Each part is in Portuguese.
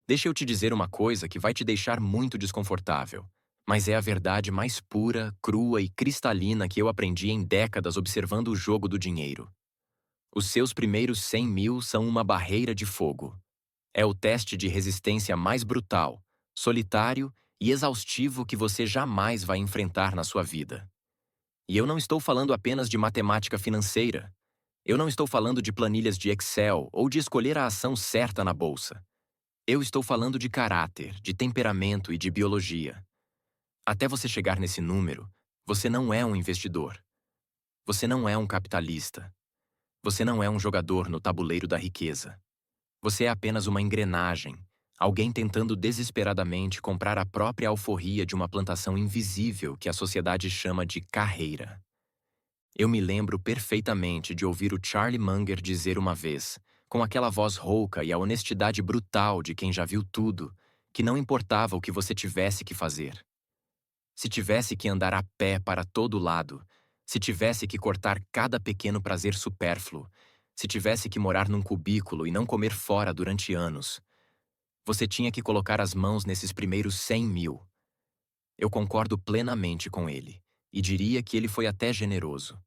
Deixa eu te dizer uma coisa que vai te deixar muito desconfortável, mas é a verdade mais pura, crua e cristalina que eu aprendi em décadas observando o jogo do dinheiro. Os seus primeiros 100 mil são uma barreira de fogo. É o teste de resistência mais brutal, solitário e exaustivo que você jamais vai enfrentar na sua vida. E eu não estou falando apenas de matemática financeira. Eu não estou falando de planilhas de Excel ou de escolher a ação certa na bolsa. Eu estou falando de caráter, de temperamento e de biologia. Até você chegar nesse número, você não é um investidor. Você não é um capitalista. Você não é um jogador no tabuleiro da riqueza. Você é apenas uma engrenagem, alguém tentando desesperadamente comprar a própria alforria de uma plantação invisível que a sociedade chama de carreira. Eu me lembro perfeitamente de ouvir o Charlie Munger dizer uma vez, com aquela voz rouca e a honestidade brutal de quem já viu tudo, que não importava o que você tivesse que fazer. Se tivesse que andar a pé para todo lado, se tivesse que cortar cada pequeno prazer supérfluo, se tivesse que morar num cubículo e não comer fora durante anos, você tinha que colocar as mãos nesses primeiros 100 mil. Eu concordo plenamente com ele, e diria que ele foi até generoso.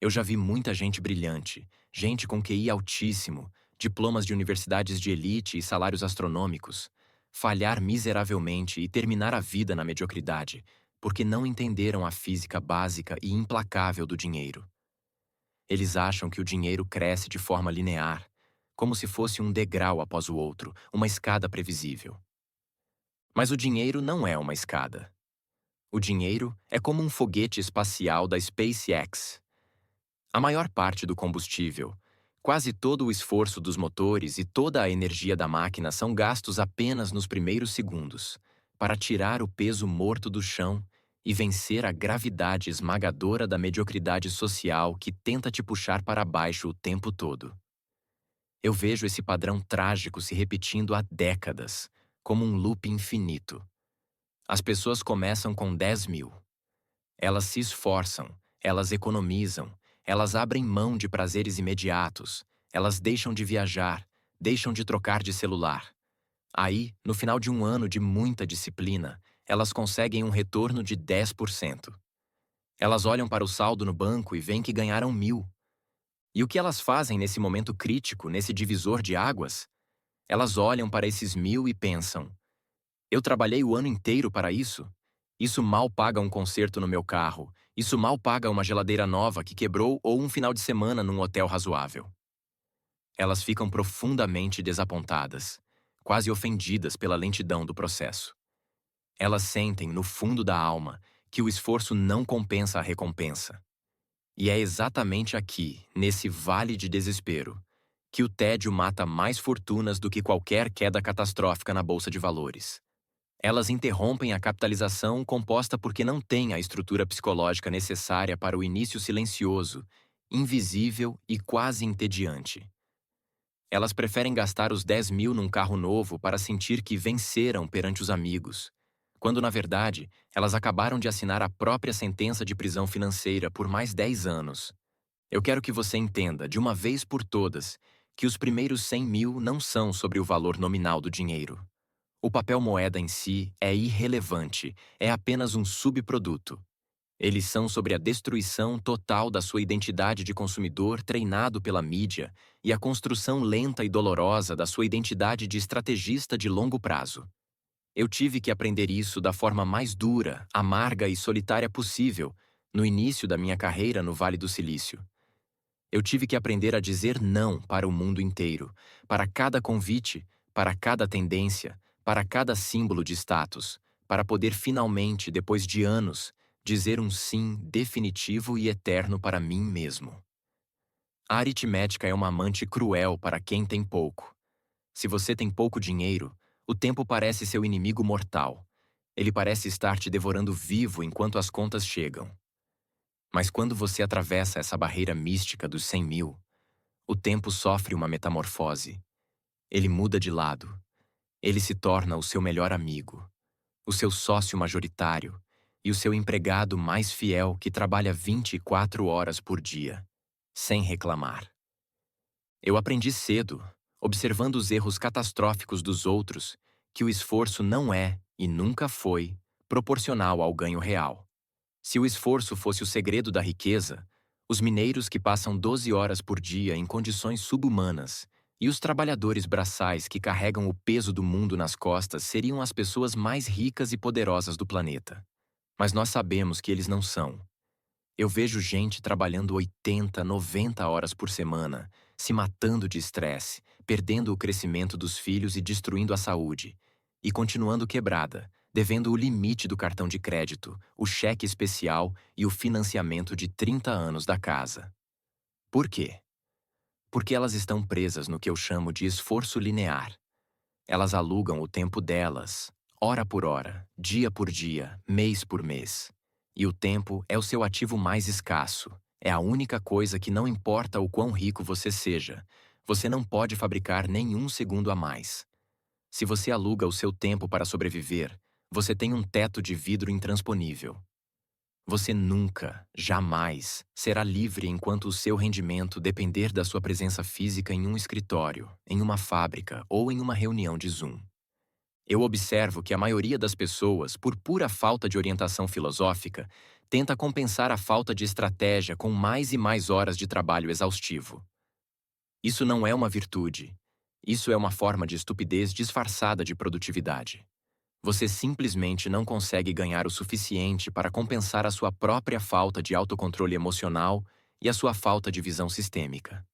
Eu já vi muita gente brilhante, gente com QI altíssimo, diplomas de universidades de elite e salários astronômicos, falhar miseravelmente e terminar a vida na mediocridade, porque não entenderam a física básica e implacável do dinheiro. Eles acham que o dinheiro cresce de forma linear, como se fosse um degrau após o outro, uma escada previsível. Mas o dinheiro não é uma escada. O dinheiro é como um foguete espacial da SpaceX. A maior parte do combustível, quase todo o esforço dos motores e toda a energia da máquina são gastos apenas nos primeiros segundos, para tirar o peso morto do chão e vencer a gravidade esmagadora da mediocridade social que tenta te puxar para baixo o tempo todo. Eu vejo esse padrão trágico se repetindo há décadas, como um loop infinito. As pessoas começam com 10 mil. Elas se esforçam, elas economizam, elas abrem mão de prazeres imediatos, elas deixam de viajar, deixam de trocar de celular. Aí, no final de um ano de muita disciplina, elas conseguem um retorno de 10%. Elas olham para o saldo no banco e veem que ganharam 1.000. E o que elas fazem nesse momento crítico, nesse divisor de águas? Elas olham para esses 1.000 e pensam: eu trabalhei o ano inteiro para isso? Isso mal paga um conserto no meu carro. Isso mal paga uma geladeira nova que quebrou ou um final de semana num hotel razoável. Elas ficam profundamente desapontadas, quase ofendidas pela lentidão do processo. Elas sentem, no fundo da alma, que o esforço não compensa a recompensa. E é exatamente aqui, nesse vale de desespero, que o tédio mata mais fortunas do que qualquer queda catastrófica na bolsa de valores. Elas interrompem a capitalização composta porque não têm a estrutura psicológica necessária para o início silencioso, invisível e quase entediante. Elas preferem gastar os 10 mil num carro novo para sentir que venceram perante os amigos, quando, na verdade, elas acabaram de assinar a própria sentença de prisão financeira por mais 10 anos. Eu quero que você entenda, de uma vez por todas, que os primeiros 100 mil não são sobre o valor nominal do dinheiro. O papel moeda em si é irrelevante, é apenas um subproduto. Eles são sobre a destruição total da sua identidade de consumidor treinado pela mídia e a construção lenta e dolorosa da sua identidade de estrategista de longo prazo. Eu tive que aprender isso da forma mais dura, amarga e solitária possível, no início da minha carreira no Vale do Silício. Eu tive que aprender a dizer não para o mundo inteiro, para cada convite, para cada tendência, para cada símbolo de status, para poder finalmente, depois de anos, dizer um sim definitivo e eterno para mim mesmo. A aritmética é uma amante cruel para quem tem pouco. Se você tem pouco dinheiro, o tempo parece seu inimigo mortal. Ele parece estar te devorando vivo enquanto as contas chegam. Mas quando você atravessa essa barreira mística dos 100 mil, o tempo sofre uma metamorfose. Ele muda de lado. Ele se torna o seu melhor amigo, o seu sócio majoritário e o seu empregado mais fiel que trabalha 24 horas por dia, sem reclamar. Eu aprendi cedo, observando os erros catastróficos dos outros, que o esforço não é, e nunca foi, proporcional ao ganho real. Se o esforço fosse o segredo da riqueza, os mineiros que passam 12 horas por dia em condições subhumanas e os trabalhadores braçais que carregam o peso do mundo nas costas seriam as pessoas mais ricas e poderosas do planeta. Mas nós sabemos que eles não são. Eu vejo gente trabalhando 80, 90 horas por semana, se matando de estresse, perdendo o crescimento dos filhos e destruindo a saúde, e continuando quebrada, devendo o limite do cartão de crédito, o cheque especial e o financiamento de 30 anos da casa. Por quê? Porque elas estão presas no que eu chamo de esforço linear. Elas alugam o tempo delas, hora por hora, dia por dia, mês por mês. E o tempo é o seu ativo mais escasso. É a única coisa que não importa o quão rico você seja. Você não pode fabricar nenhum segundo a mais. Se você aluga o seu tempo para sobreviver, você tem um teto de vidro intransponível. Você nunca, jamais, será livre enquanto o seu rendimento depender da sua presença física em um escritório, em uma fábrica ou em uma reunião de Zoom. Eu observo que a maioria das pessoas, por pura falta de orientação filosófica, tenta compensar a falta de estratégia com mais e mais horas de trabalho exaustivo. Isso não é uma virtude. Isso é uma forma de estupidez disfarçada de produtividade. Você simplesmente não consegue ganhar o suficiente para compensar a sua própria falta de autocontrole emocional e a sua falta de visão sistêmica.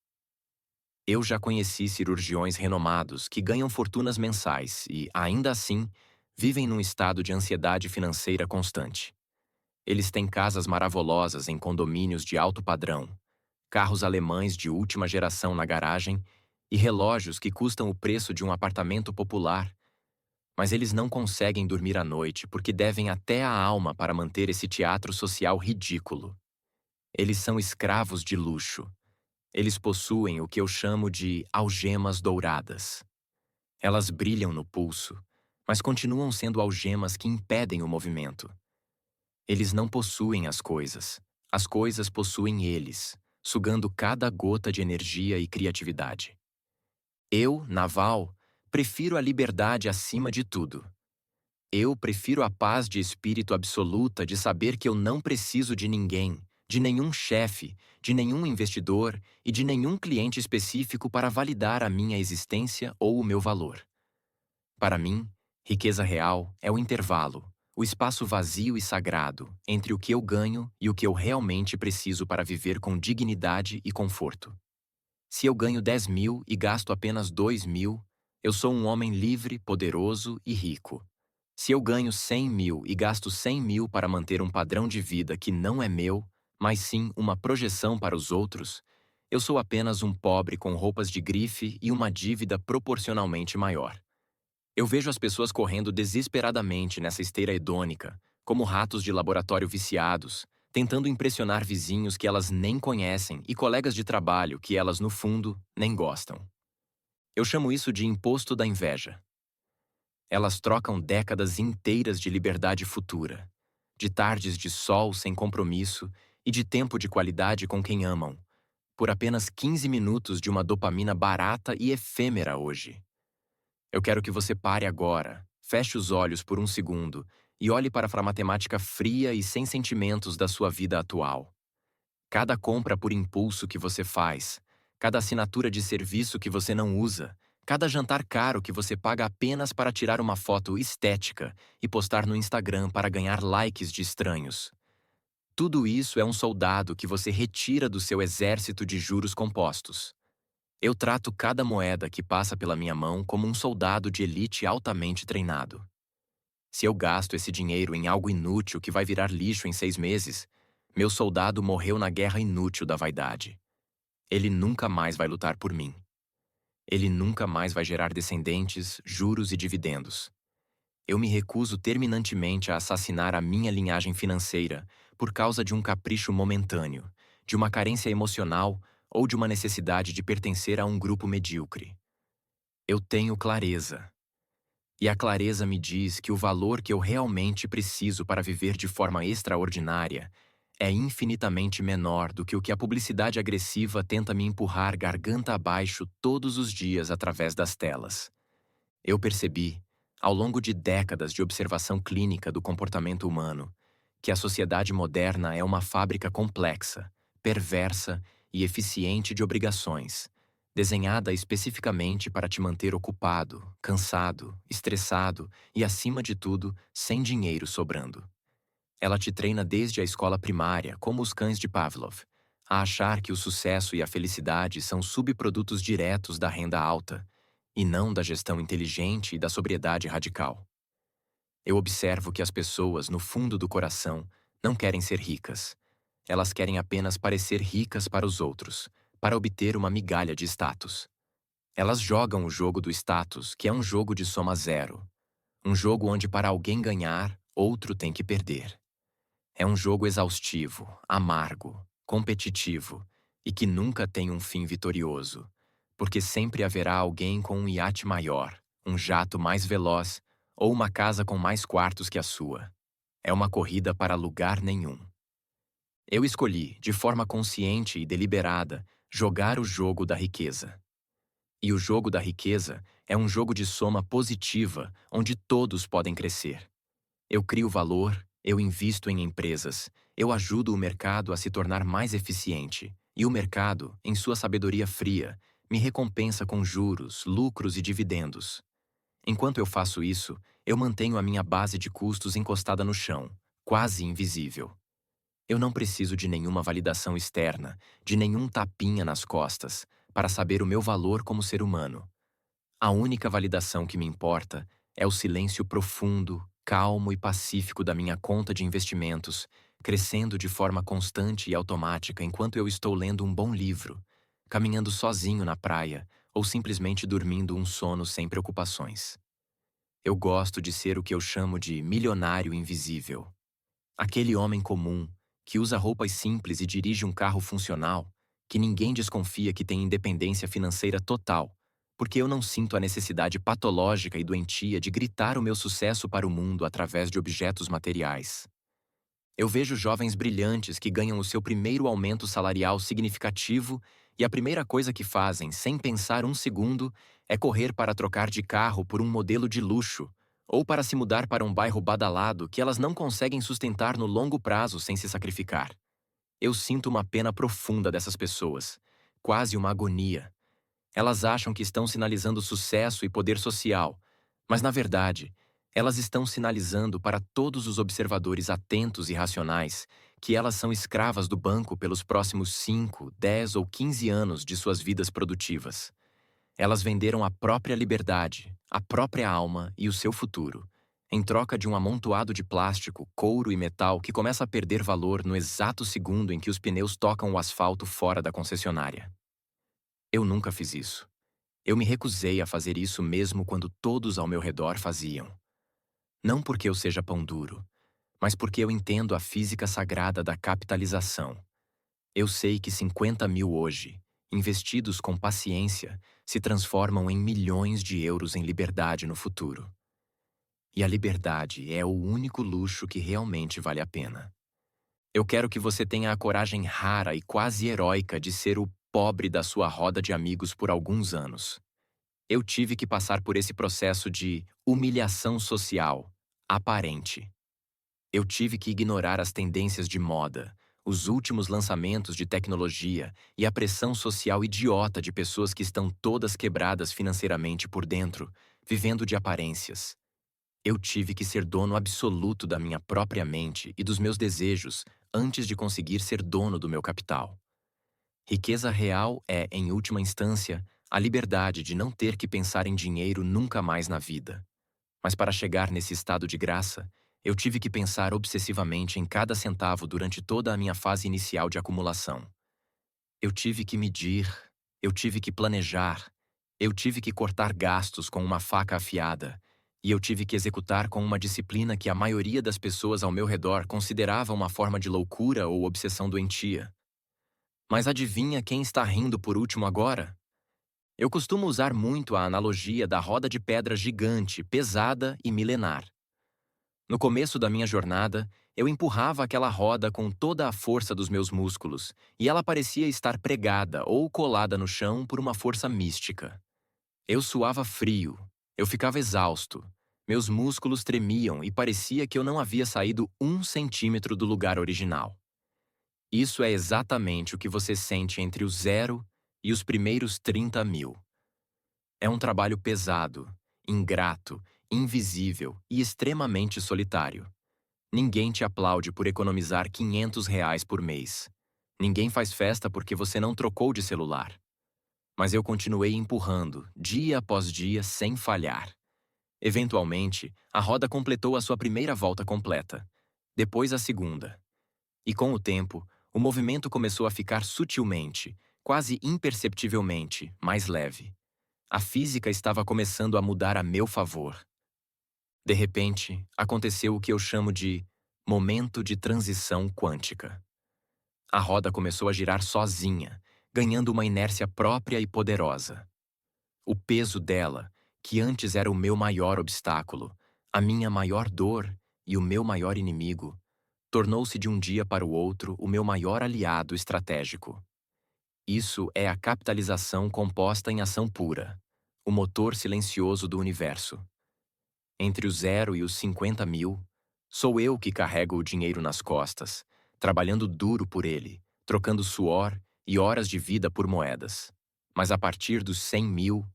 Eu já conheci cirurgiões renomados que ganham fortunas mensais e, ainda assim, vivem num estado de ansiedade financeira constante. Eles têm casas maravilhosas em condomínios de alto padrão, carros alemães de última geração na garagem e relógios que custam o preço de um apartamento popular, mas eles não conseguem dormir à noite porque devem até a alma para manter esse teatro social ridículo. Eles são escravos de luxo. Eles possuem o que eu chamo de algemas douradas. Elas brilham no pulso, mas continuam sendo algemas que impedem o movimento. Eles não possuem as coisas possuem eles, sugando cada gota de energia e criatividade. Eu, Naval, prefiro a liberdade acima de tudo. Eu prefiro a paz de espírito absoluta de saber que eu não preciso de ninguém, de nenhum chefe, de nenhum investidor e de nenhum cliente específico para validar a minha existência ou o meu valor. Para mim, riqueza real é o intervalo, o espaço vazio e sagrado entre o que eu ganho e o que eu realmente preciso para viver com dignidade e conforto. Se eu ganho 10 mil e gasto apenas 2 mil, eu sou um homem livre, poderoso e rico. Se eu ganho 100 mil e gasto 100 mil para manter um padrão de vida que não é meu, mas sim uma projeção para os outros, eu sou apenas um pobre com roupas de grife e uma dívida proporcionalmente maior. Eu vejo as pessoas correndo desesperadamente nessa esteira hedônica, como ratos de laboratório viciados, tentando impressionar vizinhos que elas nem conhecem e colegas de trabalho que elas, no fundo, nem gostam. Eu chamo isso de imposto da inveja. Elas trocam décadas inteiras de liberdade futura, de tardes de sol sem compromisso e de tempo de qualidade com quem amam, por apenas 15 minutos de uma dopamina barata e efêmera hoje. Eu quero que você pare agora, feche os olhos por um segundo e olhe para a matemática fria e sem sentimentos da sua vida atual. Cada compra por impulso que você faz, cada assinatura de serviço que você não usa, cada jantar caro que você paga apenas para tirar uma foto estética e postar no Instagram para ganhar likes de estranhos. Tudo isso é um soldado que você retira do seu exército de juros compostos. Eu trato cada moeda que passa pela minha mão como um soldado de elite altamente treinado. Se eu gasto esse dinheiro em algo inútil que vai virar lixo em 6 meses, meu soldado morreu na guerra inútil da vaidade. Ele nunca mais vai lutar por mim. Ele nunca mais vai gerar descendentes, juros e dividendos. Eu me recuso terminantemente a assassinar a minha linhagem financeira por causa de um capricho momentâneo, de uma carência emocional ou de uma necessidade de pertencer a um grupo medíocre. Eu tenho clareza. E a clareza me diz que o valor que eu realmente preciso para viver de forma extraordinária é infinitamente menor do que o que a publicidade agressiva tenta me empurrar garganta abaixo todos os dias através das telas. Eu percebi, Ao longo de décadas de observação clínica do comportamento humano, que a sociedade moderna é uma fábrica complexa, perversa e eficiente de obrigações, desenhada especificamente para te manter ocupado, cansado, estressado e, acima de tudo, sem dinheiro sobrando. Ela te treina desde a escola primária, como os cães de Pavlov, a achar que o sucesso e a felicidade são subprodutos diretos da renda alta, e não da gestão inteligente e da sobriedade radical. Eu observo que as pessoas, no fundo do coração, não querem ser ricas. Elas querem apenas parecer ricas para os outros, para obter uma migalha de status. Elas jogam o jogo do status, que é um jogo de soma zero. Um jogo onde, para alguém ganhar, outro tem que perder. É um jogo exaustivo, amargo, competitivo e que nunca tem um fim vitorioso, porque sempre haverá alguém com um iate maior, um jato mais veloz ou uma casa com mais quartos que a sua. É uma corrida para lugar nenhum. Eu escolhi, de forma consciente e deliberada, jogar o jogo da riqueza. E o jogo da riqueza é um jogo de soma positiva onde todos podem crescer. Eu crio valor, eu invisto em empresas, eu ajudo o mercado a se tornar mais eficiente, e o mercado, em sua sabedoria fria, me recompensa com juros, lucros e dividendos. Enquanto eu faço isso, eu mantenho a minha base de custos encostada no chão, quase invisível. Eu não preciso de nenhuma validação externa, de nenhum tapinha nas costas, para saber o meu valor como ser humano. A única validação que me importa é o silêncio profundo, calmo e pacífico da minha conta de investimentos, crescendo de forma constante e automática enquanto eu estou lendo um bom livro, caminhando sozinho na praia ou simplesmente dormindo um sono sem preocupações. Eu gosto de ser o que eu chamo de milionário invisível. Aquele homem comum, que usa roupas simples e dirige um carro funcional, que ninguém desconfia que tem independência financeira total, porque eu não sinto a necessidade patológica e doentia de gritar o meu sucesso para o mundo através de objetos materiais. Eu vejo jovens brilhantes que ganham o seu primeiro aumento salarial significativo e a primeira coisa que fazem, sem pensar um segundo, é correr para trocar de carro por um modelo de luxo, ou para se mudar para um bairro badalado que elas não conseguem sustentar no longo prazo sem se sacrificar. Eu sinto uma pena profunda dessas pessoas, quase uma agonia. Elas acham que estão sinalizando sucesso e poder social, mas na verdade, elas estão sinalizando para todos os observadores atentos e racionais que elas são escravas do banco pelos próximos 5, 10 ou 15 anos de suas vidas produtivas. Elas venderam a própria liberdade, a própria alma e o seu futuro, em troca de um amontoado de plástico, couro e metal que começa a perder valor no exato segundo em que os pneus tocam o asfalto fora da concessionária. Eu nunca fiz isso. Eu me recusei a fazer isso mesmo quando todos ao meu redor faziam. Não porque eu seja pão duro, mas porque eu entendo a física sagrada da capitalização. Eu sei que 50 mil hoje, investidos com paciência, se transformam em milhões de euros em liberdade no futuro. E a liberdade é o único luxo que realmente vale a pena. Eu quero que você tenha a coragem rara e quase heróica de ser o pobre da sua roda de amigos por alguns anos. Eu tive que passar por esse processo de humilhação social, aparente. Eu tive que ignorar as tendências de moda, os últimos lançamentos de tecnologia e a pressão social idiota de pessoas que estão todas quebradas financeiramente por dentro, vivendo de aparências. Eu tive que ser dono absoluto da minha própria mente e dos meus desejos antes de conseguir ser dono do meu capital. Riqueza real é, em última instância, a liberdade de não ter que pensar em dinheiro nunca mais na vida. Mas para chegar nesse estado de graça, eu tive que pensar obsessivamente em cada centavo durante toda a minha fase inicial de acumulação. Eu tive que medir, eu tive que planejar, eu tive que cortar gastos com uma faca afiada, e eu tive que executar com uma disciplina que a maioria das pessoas ao meu redor considerava uma forma de loucura ou obsessão doentia. Mas adivinha quem está rindo por último agora? Eu costumo usar muito a analogia da roda de pedra gigante, pesada e milenar. No começo da minha jornada, eu empurrava aquela roda com toda a força dos meus músculos, e ela parecia estar pregada ou colada no chão por uma força mística. Eu suava frio, eu ficava exausto, Meus músculos tremiam e parecia que eu não havia saído 1 centímetro do lugar original. Isso é exatamente o que você sente entre o zero e os primeiros 30 mil. É um trabalho pesado, ingrato, invisível e extremamente solitário. Ninguém te aplaude por economizar R$ 500 por mês. Ninguém faz festa porque você não trocou de celular. Mas eu continuei empurrando, dia após dia, sem falhar. Eventualmente, a roda completou a sua primeira volta completa, depois a segunda. E com o tempo, o movimento começou a ficar sutilmente, quase imperceptivelmente, mais leve. A física estava começando a mudar a meu favor. De repente, aconteceu o que eu chamo de momento de transição quântica. A roda começou a girar sozinha, ganhando uma inércia própria e poderosa. O peso dela, que antes era o meu maior obstáculo, a minha maior dor e o meu maior inimigo, tornou-se de um dia para o outro o meu maior aliado estratégico. Isso é a capitalização composta em ação pura, o motor silencioso do universo. Entre o zero e os 50 mil, sou eu que carrego o dinheiro nas costas, trabalhando duro por ele, trocando suor e horas de vida por moedas. Mas a partir dos 100 mil,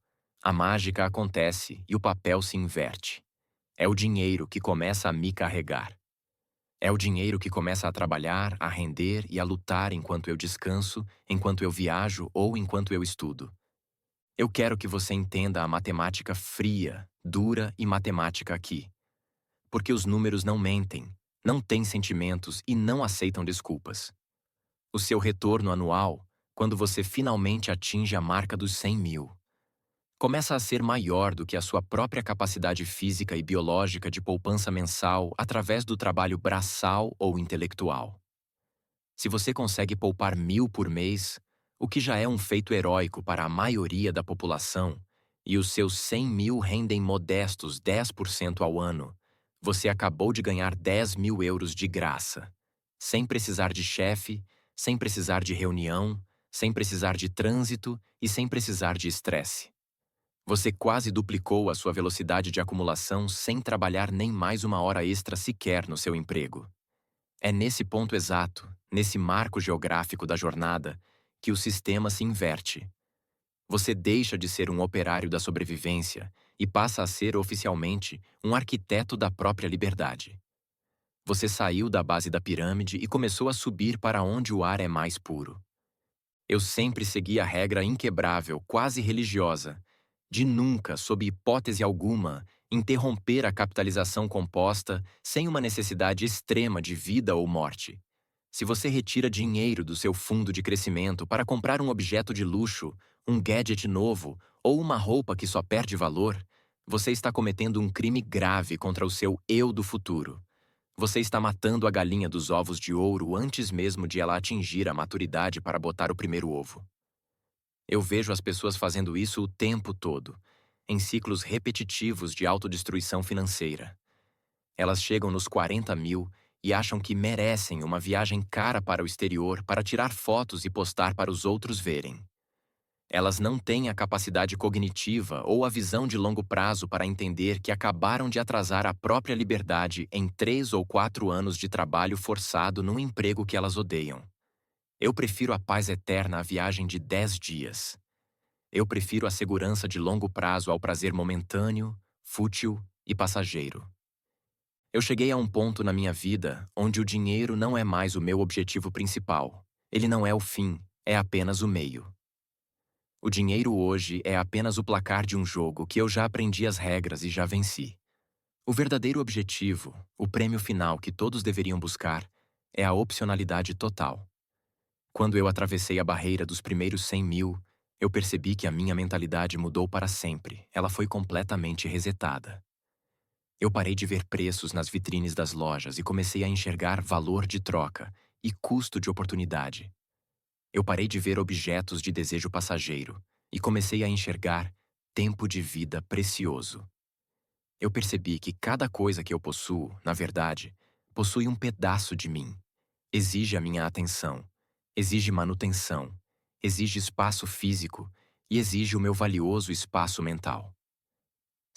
a mágica acontece e o papel se inverte. É o dinheiro que começa a me carregar. É o dinheiro que começa a trabalhar, a render e a lutar enquanto eu descanso, enquanto eu viajo ou enquanto eu estudo. Eu quero que você entenda a matemática fria, dura e matemática aqui. Porque os números não mentem, não têm sentimentos e não aceitam desculpas. O seu retorno anual, quando você finalmente atinge a marca dos 100 mil, começa a ser maior do que a sua própria capacidade física e biológica de poupança mensal através do trabalho braçal ou intelectual. Se você consegue poupar 1.000 por mês, o que já é um feito heróico para a maioria da população, e os seus 100 mil rendem modestos 10% ao ano, você acabou de ganhar 10 mil euros de graça, sem precisar de chefe, sem precisar de reunião, sem precisar de trânsito e sem precisar de estresse. Você quase duplicou a sua velocidade de acumulação sem trabalhar nem mais uma hora extra sequer no seu emprego. É nesse ponto exato, nesse marco geográfico da jornada, que o sistema se inverte. Você deixa de ser um operário da sobrevivência e passa a ser oficialmente um arquiteto da própria liberdade. Você saiu da base da pirâmide e começou a subir para onde o ar é mais puro. Eu sempre segui a regra inquebrável, quase religiosa, de nunca, sob hipótese alguma, interromper a capitalização composta sem uma necessidade extrema de vida ou morte. Se você retira dinheiro do seu fundo de crescimento para comprar um objeto de luxo, um gadget novo ou uma roupa que só perde valor, você está cometendo um crime grave contra o seu eu do futuro. Você está matando a galinha dos ovos de ouro antes mesmo de ela atingir a maturidade para botar o primeiro ovo. Eu vejo as pessoas fazendo isso o tempo todo, em ciclos repetitivos de autodestruição financeira. Elas chegam nos 40 mil e acham que merecem uma viagem cara para o exterior para tirar fotos e postar para os outros verem. Elas não têm a capacidade cognitiva ou a visão de longo prazo para entender que acabaram de atrasar a própria liberdade em 3 ou 4 anos de trabalho forçado num emprego que elas odeiam. Eu prefiro a paz eterna à viagem de 10 dias. Eu prefiro a segurança de longo prazo ao prazer momentâneo, fútil e passageiro. Eu cheguei a um ponto na minha vida onde o dinheiro não é mais o meu objetivo principal. Ele não é o fim, é apenas o meio. O dinheiro hoje é apenas o placar de um jogo que eu já aprendi as regras e já venci. O verdadeiro objetivo, o prêmio final que todos deveriam buscar, é a opcionalidade total. Quando eu atravessei a barreira dos primeiros 100 mil, eu percebi que a minha mentalidade mudou para sempre. Ela foi completamente resetada. Eu parei de ver preços nas vitrines das lojas e comecei a enxergar valor de troca e custo de oportunidade. Eu parei de ver objetos de desejo passageiro e comecei a enxergar tempo de vida precioso. Eu percebi que cada coisa que eu possuo, na verdade, possui um pedaço de mim. Exige a minha atenção, exige manutenção, exige espaço físico e exige o meu valioso espaço mental.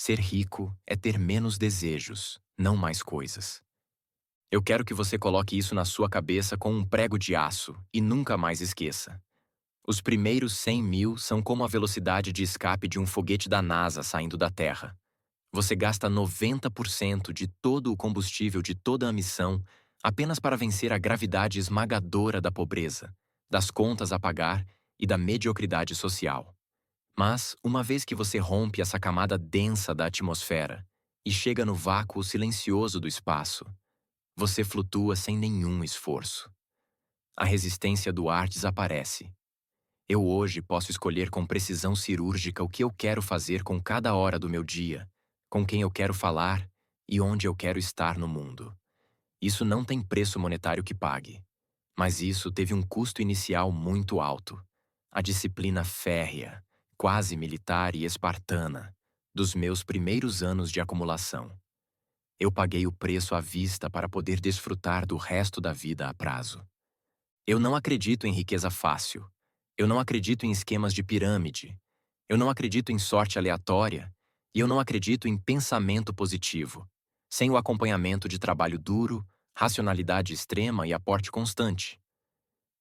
Ser rico é ter menos desejos, não mais coisas. Eu quero que você coloque isso na sua cabeça com um prego de aço e nunca mais esqueça. Os primeiros 100 mil são como a velocidade de escape de um foguete da NASA saindo da Terra. Você gasta 90% de todo o combustível de toda a missão apenas para vencer a gravidade esmagadora da pobreza, das contas a pagar e da mediocridade social. Mas, uma vez que você rompe essa camada densa da atmosfera e chega no vácuo silencioso do espaço, você flutua sem nenhum esforço. A resistência do ar desaparece. Eu hoje posso escolher com precisão cirúrgica o que eu quero fazer com cada hora do meu dia, com quem eu quero falar e onde eu quero estar no mundo. Isso não tem preço monetário que pague, mas isso teve um custo inicial muito alto. A disciplina férrea, quase militar e espartana, dos meus primeiros anos de acumulação. Eu paguei o preço à vista para poder desfrutar do resto da vida a prazo. Eu não acredito em riqueza fácil. Eu não acredito em esquemas de pirâmide. Eu não acredito em sorte aleatória. E eu não acredito em pensamento positivo, sem o acompanhamento de trabalho duro, racionalidade extrema e aporte constante.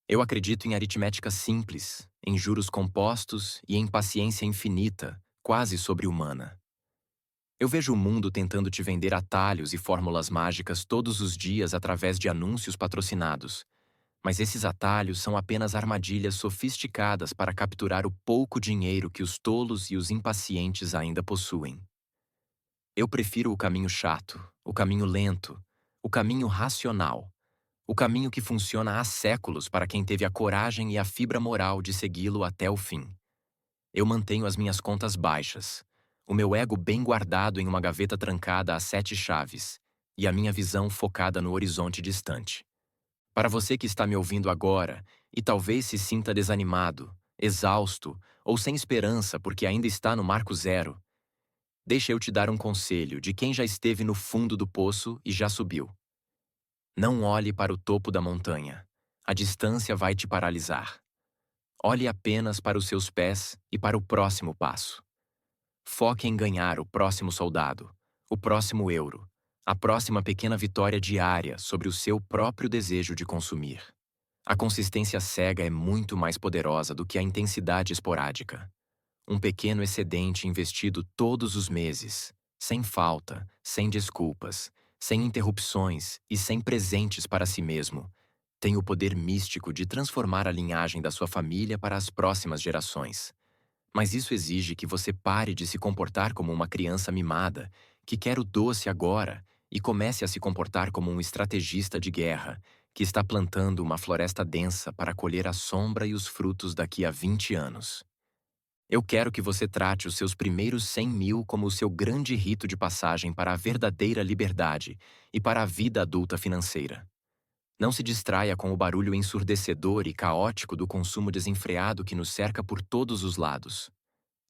Eu acredito em aritmética simples, em juros compostos e em paciência infinita, quase sobre-humana. Eu vejo o mundo tentando te vender atalhos e fórmulas mágicas todos os dias através de anúncios patrocinados. Mas esses atalhos são apenas armadilhas sofisticadas para capturar o pouco dinheiro que os tolos e os impacientes ainda possuem. Eu prefiro o caminho chato, o caminho lento, o caminho racional, o caminho que funciona há séculos para quem teve a coragem e a fibra moral de segui-lo até o fim. Eu mantenho as minhas contas baixas, o meu ego bem guardado em uma gaveta trancada a 7 chaves, e a minha visão focada no horizonte distante. Para você que está me ouvindo agora e talvez se sinta desanimado, exausto ou sem esperança porque ainda está no marco zero, deixa eu te dar um conselho de quem já esteve no fundo do poço e já subiu. Não olhe para o topo da montanha. A distância vai te paralisar. Olhe apenas para os seus pés e para o próximo passo. Foque em ganhar o próximo soldado, o próximo euro, a próxima pequena vitória diária sobre o seu próprio desejo de consumir. A consistência cega é muito mais poderosa do que a intensidade esporádica. Um pequeno excedente investido todos os meses, sem falta, sem desculpas, sem interrupções e sem presentes para si mesmo, tem o poder místico de transformar a linhagem da sua família para as próximas gerações. Mas isso exige que você pare de se comportar como uma criança mimada, que quer o doce agora, e comece a se comportar como um estrategista de guerra, que está plantando uma floresta densa para colher a sombra e os frutos daqui a 20 anos. Eu quero que você trate os seus primeiros 100 mil como o seu grande rito de passagem para a verdadeira liberdade e para a vida adulta financeira. Não se distraia com o barulho ensurdecedor e caótico do consumo desenfreado que nos cerca por todos os lados.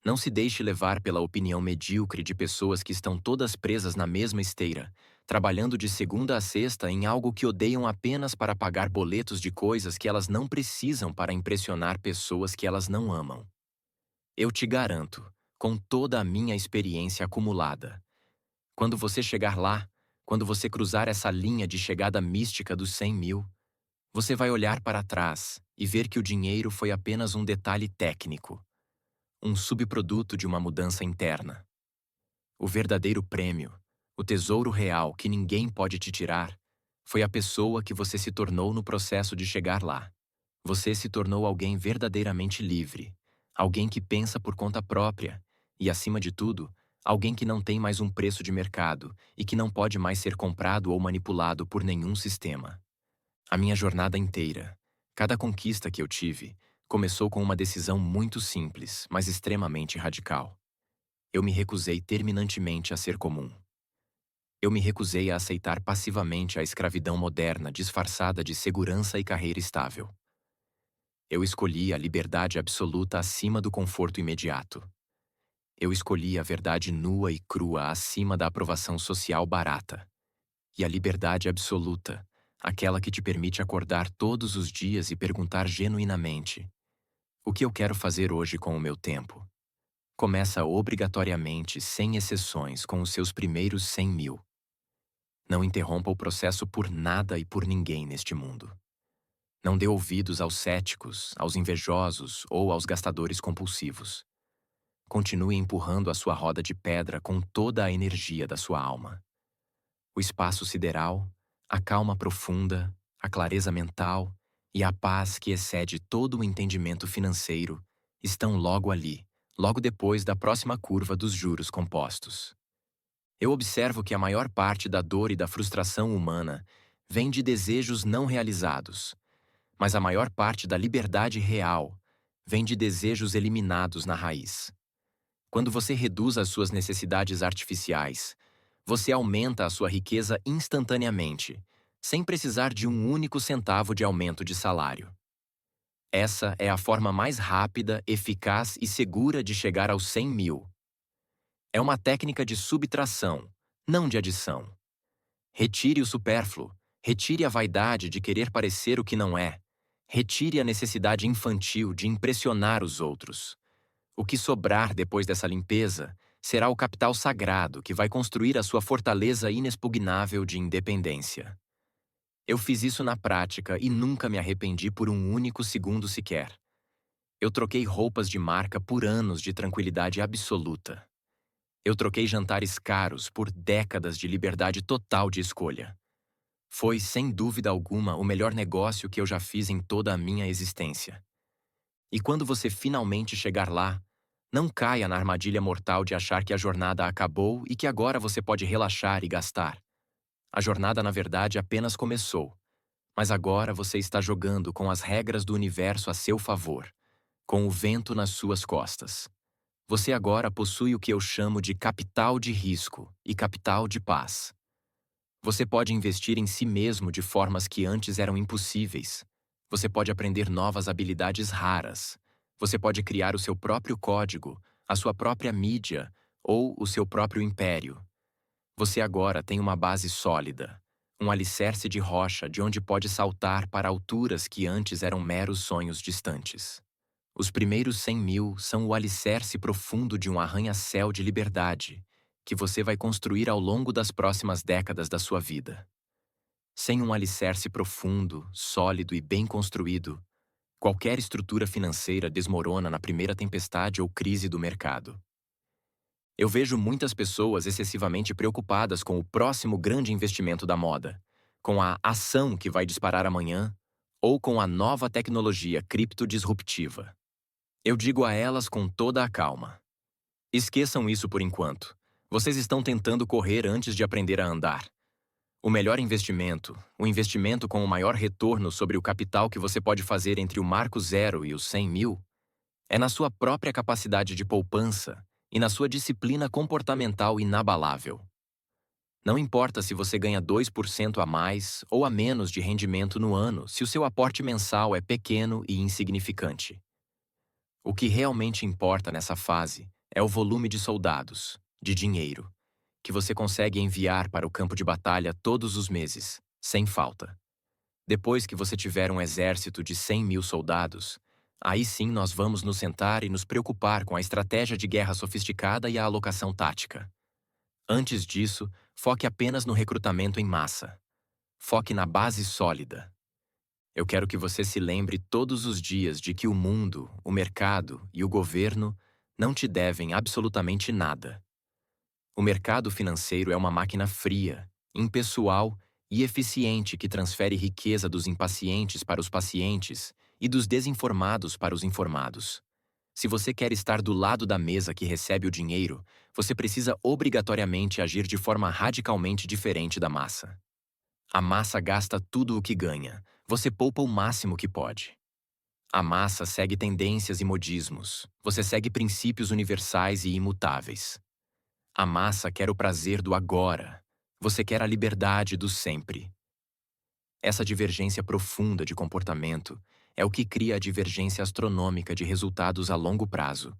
Não se deixe levar pela opinião medíocre de pessoas que estão todas presas na mesma esteira, trabalhando de segunda a sexta em algo que odeiam apenas para pagar boletos de coisas que elas não precisam para impressionar pessoas que elas não amam. Eu te garanto, com toda a minha experiência acumulada, quando você chegar lá, quando você cruzar essa linha de chegada mística dos 100 mil, você vai olhar para trás e ver que o dinheiro foi apenas um detalhe técnico, um subproduto de uma mudança interna. O verdadeiro prêmio, o tesouro real que ninguém pode te tirar, foi a pessoa que você se tornou no processo de chegar lá. Você se tornou alguém verdadeiramente livre, alguém que pensa por conta própria e, acima de tudo, alguém que não tem mais um preço de mercado e que não pode mais ser comprado ou manipulado por nenhum sistema. A minha jornada inteira, cada conquista que eu tive, começou com uma decisão muito simples, mas extremamente radical. Eu me recusei terminantemente a ser comum. Eu me recusei a aceitar passivamente a escravidão moderna disfarçada de segurança e carreira estável. Eu escolhi a liberdade absoluta acima do conforto imediato. Eu escolhi a verdade nua e crua acima da aprovação social barata. E a liberdade absoluta, aquela que te permite acordar todos os dias e perguntar genuinamente: o que eu quero fazer hoje com o meu tempo? Começa obrigatoriamente, sem exceções, com os seus primeiros 100 mil. Não interrompa o processo por nada e por ninguém neste mundo. Não dê ouvidos aos céticos, aos invejosos ou aos gastadores compulsivos. Continue empurrando a sua roda de pedra com toda a energia da sua alma. O espaço sideral, a calma profunda, a clareza mental e a paz que excede todo o entendimento financeiro estão logo ali, logo depois da próxima curva dos juros compostos. Eu observo que a maior parte da dor e da frustração humana vem de desejos não realizados, mas a maior parte da liberdade real vem de desejos eliminados na raiz. Quando você reduz as suas necessidades artificiais, você aumenta a sua riqueza instantaneamente, sem precisar de um único centavo de aumento de salário. Essa é a forma mais rápida, eficaz e segura de chegar aos 100 mil. É uma técnica de subtração, não de adição. Retire o supérfluo, retire a vaidade de querer parecer o que não é, retire a necessidade infantil de impressionar os outros. O que sobrar depois dessa limpeza será o capital sagrado que vai construir a sua fortaleza inexpugnável de independência. Eu fiz isso na prática e nunca me arrependi por um único segundo sequer. Eu troquei roupas de marca por anos de tranquilidade absoluta. Eu troquei jantares caros por décadas de liberdade total de escolha. Foi, sem dúvida alguma, o melhor negócio que eu já fiz em toda a minha existência. E quando você finalmente chegar lá, não caia na armadilha mortal de achar que a jornada acabou e que agora você pode relaxar e gastar. A jornada, na verdade, apenas começou. Mas agora você está jogando com as regras do universo a seu favor, com o vento nas suas costas. Você agora possui o que eu chamo de capital de risco e capital de paz. Você pode investir em si mesmo de formas que antes eram impossíveis. Você pode aprender novas habilidades raras. Você pode criar o seu próprio código, a sua própria mídia ou o seu próprio império. Você agora tem uma base sólida, um alicerce de rocha de onde pode saltar para alturas que antes eram meros sonhos distantes. Os primeiros 100 mil são o alicerce profundo de um arranha-céu de liberdade que você vai construir ao longo das próximas décadas da sua vida. Sem um alicerce profundo, sólido e bem construído, qualquer estrutura financeira desmorona na primeira tempestade ou crise do mercado. Eu vejo muitas pessoas excessivamente preocupadas com o próximo grande investimento da moda, com a ação que vai disparar amanhã ou com a nova tecnologia criptodisruptiva. Eu digo a elas com toda a calma: esqueçam isso por enquanto. Vocês estão tentando correr antes de aprender a andar. O melhor investimento, o investimento com o maior retorno sobre o capital que você pode fazer entre o marco zero e os 100 mil, é na sua própria capacidade de poupança e na sua disciplina comportamental inabalável. Não importa se você ganha 2% a mais ou a menos de rendimento no ano se o seu aporte mensal é pequeno e insignificante. O que realmente importa nessa fase é o volume de soldados, de dinheiro, que você consegue enviar para o campo de batalha todos os meses, sem falta. Depois que você tiver um exército de 100 mil soldados, aí sim nós vamos nos sentar e nos preocupar com a estratégia de guerra sofisticada e a alocação tática. Antes disso, foque apenas no recrutamento em massa. Foque na base sólida. Eu quero que você se lembre todos os dias de que o mundo, o mercado e o governo não te devem absolutamente nada. O mercado financeiro é uma máquina fria, impessoal e eficiente que transfere riqueza dos impacientes para os pacientes e dos desinformados para os informados. Se você quer estar do lado da mesa que recebe o dinheiro, você precisa obrigatoriamente agir de forma radicalmente diferente da massa. A massa gasta tudo o que ganha, você poupa o máximo que pode. A massa segue tendências e modismos, você segue princípios universais e imutáveis. A massa quer o prazer do agora, você quer a liberdade do sempre. Essa divergência profunda de comportamento é o que cria a divergência astronômica de resultados a longo prazo.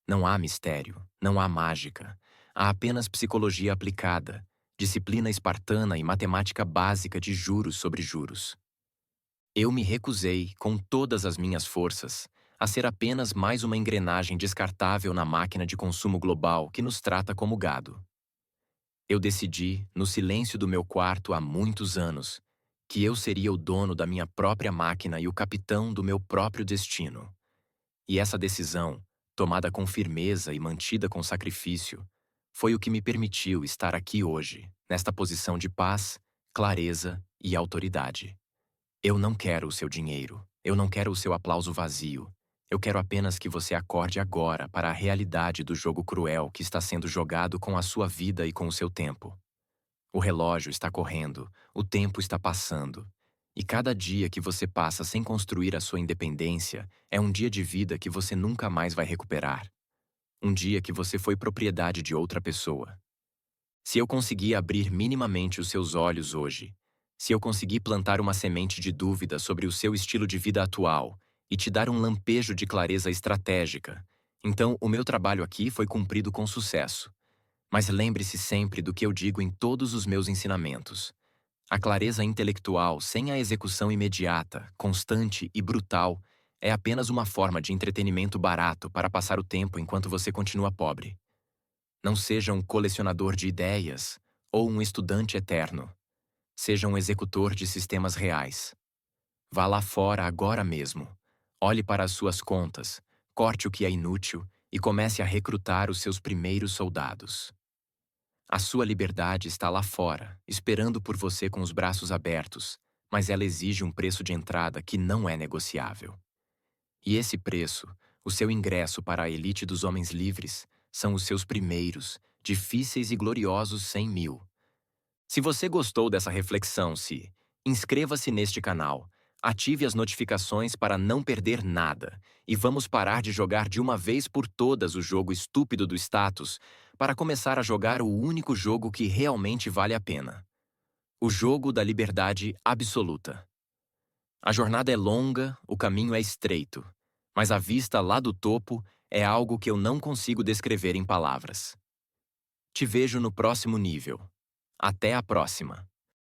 Não há mistério, não há mágica, há apenas psicologia aplicada, disciplina espartana e matemática básica de juros sobre juros. Eu me recusei, com todas as minhas forças, a ser apenas mais uma engrenagem descartável na máquina de consumo global que nos trata como gado. Eu decidi, no silêncio do meu quarto há muitos anos, que eu seria o dono da minha própria máquina e o capitão do meu próprio destino. E essa decisão, tomada com firmeza e mantida com sacrifício, foi o que me permitiu estar aqui hoje, nesta posição de paz, clareza e autoridade. Eu não quero o seu dinheiro, eu não quero o seu aplauso vazio. Eu quero apenas que você acorde agora para a realidade do jogo cruel que está sendo jogado com a sua vida e com o seu tempo. O relógio está correndo, o tempo está passando. E cada dia que você passa sem construir a sua independência é um dia de vida que você nunca mais vai recuperar. Um dia que você foi propriedade de outra pessoa. Se eu conseguir abrir minimamente os seus olhos hoje, se eu conseguir plantar uma semente de dúvida sobre o seu estilo de vida atual e te dar um lampejo de clareza estratégica, então o meu trabalho aqui foi cumprido com sucesso. Mas lembre-se sempre do que eu digo em todos os meus ensinamentos. A clareza intelectual sem a execução imediata, constante e brutal é apenas uma forma de entretenimento barato para passar o tempo enquanto você continua pobre. Não seja um colecionador de ideias ou um estudante eterno. Seja um executor de sistemas reais. Vá lá fora agora mesmo. Olhe para as suas contas, corte o que é inútil e comece a recrutar os seus primeiros soldados. A sua liberdade está lá fora, esperando por você com os braços abertos, mas ela exige um preço de entrada que não é negociável. E esse preço, o seu ingresso para a elite dos homens livres, são os seus primeiros, difíceis e gloriosos 100.000. Se você gostou dessa reflexão, inscreva-se neste canal, ative as notificações para não perder nada e vamos parar de jogar de uma vez por todas o jogo estúpido do status para começar a jogar o único jogo que realmente vale a pena. O jogo da liberdade absoluta. A jornada é longa, o caminho é estreito, mas a vista lá do topo é algo que eu não consigo descrever em palavras. Te vejo no próximo nível. Até a próxima!